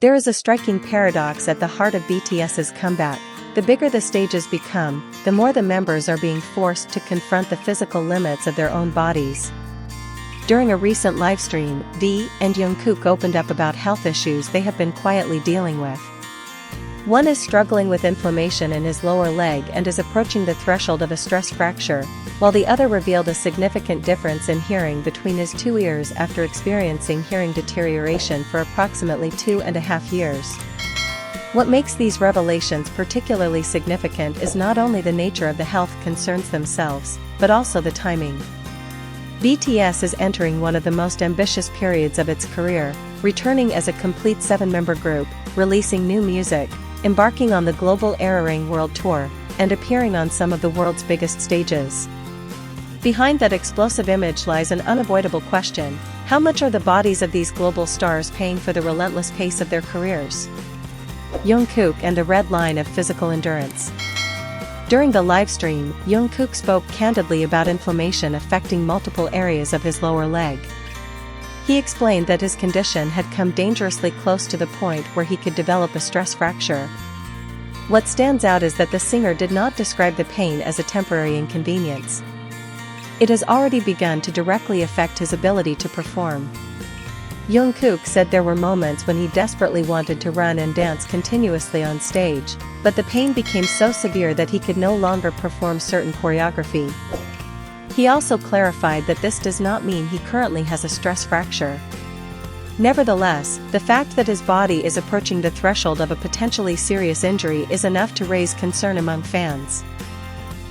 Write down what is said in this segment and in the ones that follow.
There is a striking paradox at the heart of BTS's comeback. The bigger the stages become, the more the members are being forced to confront the physical limits of their own bodies. During a recent livestream, V and Jung Kook opened up about health issues they have been quietly dealing with. One is struggling with inflammation in his lower leg and is approaching the threshold of a stress fracture, while the other revealed a significant difference in hearing between his two ears after experiencing hearing deterioration for approximately 2.5 years. What makes these revelations particularly significant is not only the nature of the health concerns themselves, but also the timing. BTS is entering one of the most ambitious periods of its career, returning as a complete 7-member group, releasing new music, embarking on the global Deteriorating world tour, and appearing on some of the world's biggest stages. Behind that explosive image lies an unavoidable question: how much are the bodies of these global stars paying for the relentless pace of their careers? JungKook and a red line of physical endurance. During the livestream, JungKook spoke candidly about inflammation affecting multiple areas of his lower leg. He explained that his condition had come dangerously close to the point where he could develop a stress fracture. What stands out is that the singer did not describe the pain as a temporary inconvenience. It has already begun to directly affect his ability to perform. JungKook said there were moments when he desperately wanted to run and dance continuously on stage, but the pain became so severe that he could no longer perform certain choreography. He also clarified that this does not mean he currently has a stress fracture. Nevertheless, the fact that his body is approaching the threshold of a potentially serious injury is enough to raise concern among fans.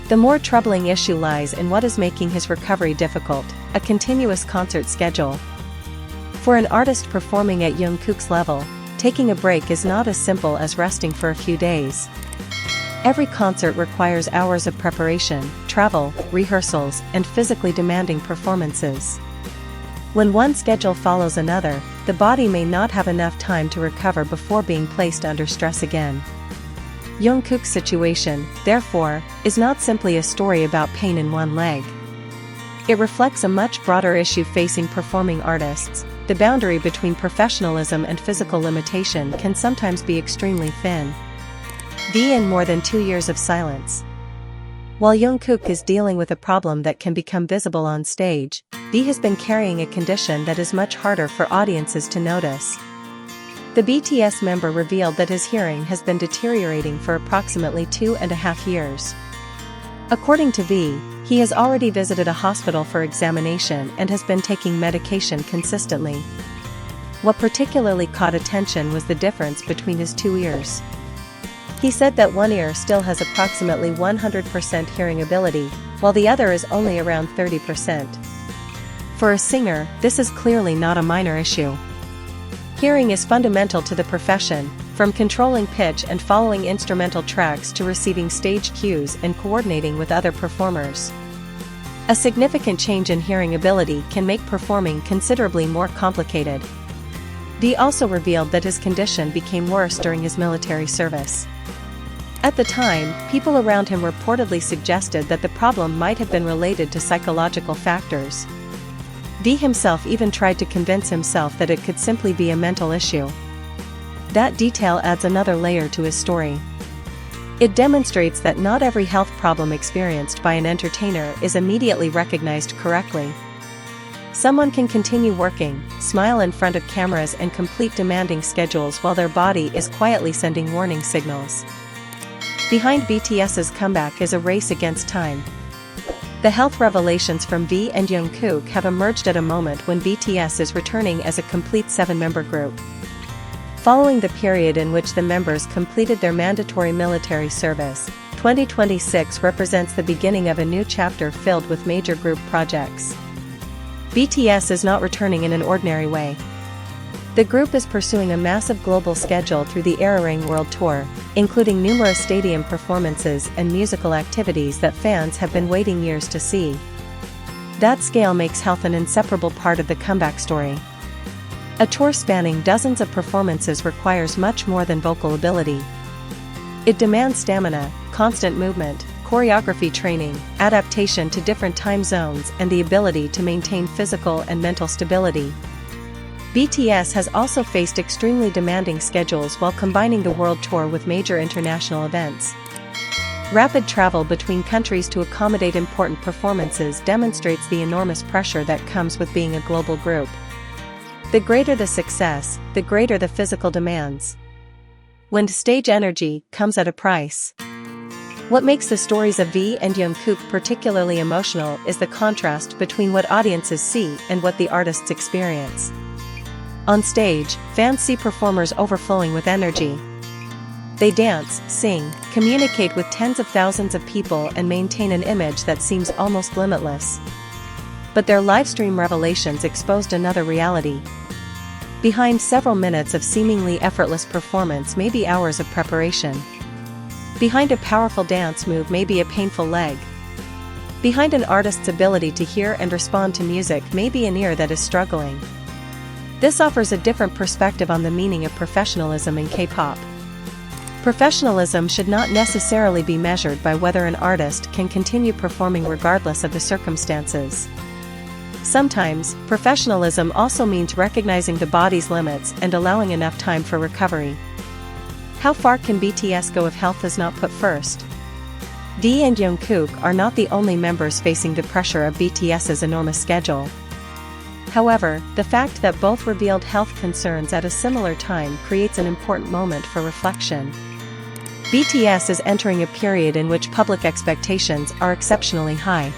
The more troubling issue lies in what is making his recovery difficult: a continuous concert schedule. For an artist performing at JungKook's level, taking a break is not as simple as resting for a few days. Every concert requires hours of preparation, travel, rehearsals, and physically demanding performances. When one schedule follows another, the body may not have enough time to recover before being placed under stress again. JungKook's situation, therefore, is not simply a story about pain in one leg. It reflects a much broader issue facing performing artists. The boundary between professionalism and physical limitation can sometimes be extremely thin. V in more than 2 years of silence. While JungKook is dealing with a problem that can become visible on stage, V has been carrying a condition that is much harder for audiences to notice. The BTS member revealed that his hearing has been deteriorating for approximately 2.5 years. According to V, he has already visited a hospital for examination and has been taking medication consistently. What particularly caught attention was the difference between his two ears. He said that one ear still has approximately 100% hearing ability, while the other is only around 30%. For a singer, this is clearly not a minor issue. Hearing is fundamental to the profession, from controlling pitch and following instrumental tracks to receiving stage cues and coordinating with other performers. A significant change in hearing ability can make performing considerably more complicated. V also revealed that his condition became worse during his military service. At the time, people around him reportedly suggested that the problem might have been related to psychological factors. V himself even tried to convince himself that it could simply be a mental issue. That detail adds another layer to his story. It demonstrates that not every health problem experienced by an entertainer is immediately recognized correctly. Someone can continue working, smile in front of cameras and complete demanding schedules while their body is quietly sending warning signals. Behind BTS's comeback is a race against time. The health revelations from V and Jung Kook have emerged at a moment when BTS is returning as a complete 7-member group. Following the period in which the members completed their mandatory military service, 2026 represents the beginning of a new chapter filled with major group projects. BTS is not returning in an ordinary way. The group is pursuing a massive global schedule through the Deteriorating world tour, including numerous stadium performances and musical activities that fans have been waiting years to see. That scale makes health an inseparable part of the comeback story. A tour spanning dozens of performances requires much more than vocal ability. It demands stamina, constant movement, choreography training, adaptation to different time zones, and the ability to maintain physical and mental stability. BTS has also faced extremely demanding schedules while combining the world tour with major international events. Rapid travel between countries to accommodate important performances demonstrates the enormous pressure that comes with being a global group. The greater the success, the greater the physical demands. When stage energy comes at a price. What makes the stories of V and JungKook particularly emotional is the contrast between what audiences see and what the artists experience. On stage, fans see performers overflowing with energy. They dance, sing, communicate with tens of thousands of people and maintain an image that seems almost limitless. But their livestream revelations exposed another reality. Behind several minutes of seemingly effortless performance may be hours of preparation. Behind a powerful dance move may be a painful leg. Behind an artist's ability to hear and respond to music may be an ear that is struggling. This offers a different perspective on the meaning of professionalism in K-pop. Professionalism should not necessarily be measured by whether an artist can continue performing regardless of the circumstances. Sometimes, professionalism also means recognizing the body's limits and allowing enough time for recovery. How far can BTS go if health is not put first? V and Jung Kook are not the only members facing the pressure of BTS's enormous schedule. However, the fact that both revealed health concerns at a similar time creates an important moment for reflection. BTS is entering a period in which public expectations are exceptionally high.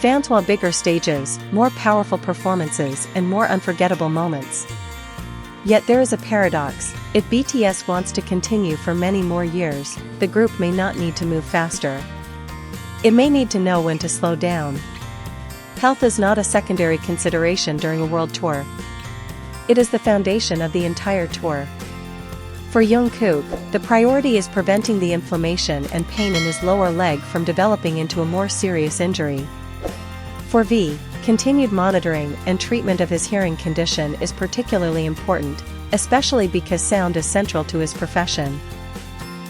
Fans want bigger stages, more powerful performances, and more unforgettable moments. Yet there is a paradox: if BTS wants to continue for many more years, the group may not need to move faster. It may need to know when to slow down. Health is not a secondary consideration during a world tour. It is the foundation of the entire tour. For JungKook, the priority is preventing the inflammation and pain in his lower leg from developing into a more serious injury. For V, continued monitoring and treatment of his hearing condition is particularly important, especially because sound is central to his profession.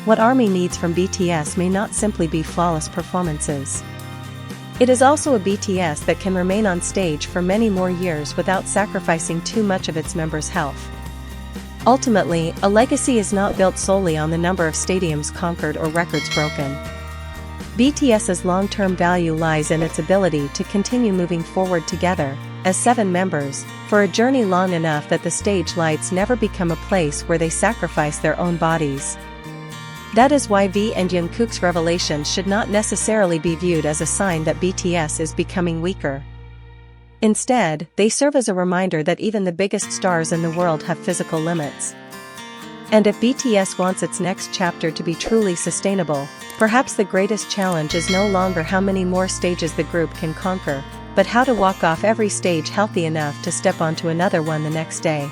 What ARMY needs from BTS may not simply be flawless performances. It is also a BTS that can remain on stage for many more years without sacrificing too much of its members' health. Ultimately, a legacy is not built solely on the number of stadiums conquered or records broken. BTS's long-term value lies in its ability to continue moving forward together, as 7 members, for a journey long enough that the stage lights never become a place where they sacrifice their own bodies. That is why V and JungKook's revelations should not necessarily be viewed as a sign that BTS is becoming weaker. Instead, they serve as a reminder that even the biggest stars in the world have physical limits. And if BTS wants its next chapter to be truly sustainable, perhaps the greatest challenge is no longer how many more stages the group can conquer, but how to walk off every stage healthy enough to step onto another one the next day.